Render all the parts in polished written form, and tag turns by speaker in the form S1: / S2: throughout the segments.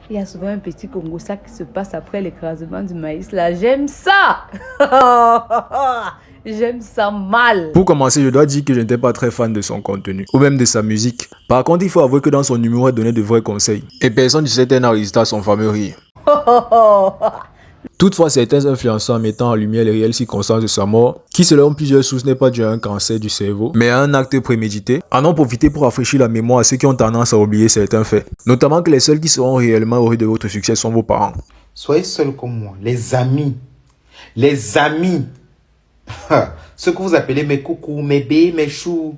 S1: Il y a souvent un petit Congo-ça qui se passe après l'écrasement du maïs. Là, j'aime ça. J'aime ça mal.
S2: Pour commencer, je dois dire que je n'étais pas très fan de son contenu, ou même de sa musique. Par contre, il faut avouer que dans son humour, elle donnait de vrais conseils. Et personne ne s'était enregistré à son fameux rire. Toutefois, certains influenceurs mettant en lumière les réelles circonstances de sa mort, qui selon plusieurs sources n'est pas dû à un cancer du cerveau, mais à un acte prémédité, en ont profité pour rafraîchir la mémoire à ceux qui ont tendance à oublier certains faits. Notamment que les seuls qui seront réellement heureux de votre succès sont vos parents.
S3: Soyez seuls comme moi, les amis. Les amis. Ce que vous appelez mes coucous, mes bébés, mes choux,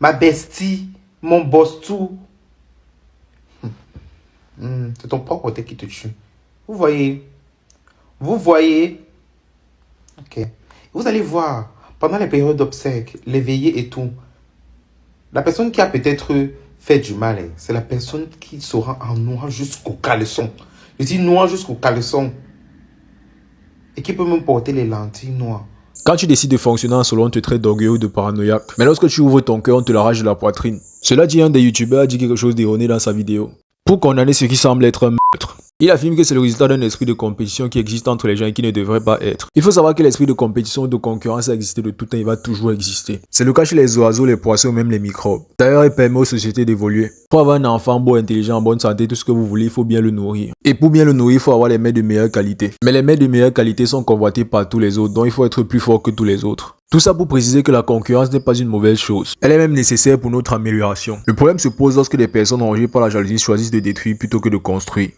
S3: ma bestie, mon boss tout. C'est ton propre côté qui te tue. Vous voyez? Vous voyez? Ok. Vous allez voir, pendant les périodes d'obsèques, les veillées et tout, la personne qui a peut-être fait du mal, c'est la personne qui sera en noir jusqu'au caleçon. Je dis noir jusqu'au caleçon. Et qui peut même porter les lentilles noires.
S2: Quand tu décides de fonctionner en solo, on te traite d'orgueilleux ou de paranoïaque. Mais lorsque tu ouvres ton cœur, on te l'arrache de la poitrine. Cela dit, un des youtubeurs a dit quelque chose d'erroné dans sa vidéo. Pour condamner ce qui semble être un meurtre. Il affirme que c'est le résultat d'un esprit de compétition qui existe entre les gens et qui ne devrait pas être. Il faut savoir que l'esprit de compétition ou de concurrence a existé de tout temps et va toujours exister. C'est le cas chez les oiseaux, les poissons ou même les microbes. D'ailleurs, il permet aux sociétés d'évoluer. Pour avoir un enfant beau, intelligent, en bonne santé, tout ce que vous voulez, il faut bien le nourrir. Et pour bien le nourrir, il faut avoir les mets de meilleure qualité. Mais les mets de meilleure qualité sont convoités par tous les autres, donc il faut être plus fort que tous les autres. Tout ça pour préciser que la concurrence n'est pas une mauvaise chose. Elle est même nécessaire pour notre amélioration. Le problème se pose lorsque des personnes rongées par la jalousie choisissent de détruire plutôt que de construire.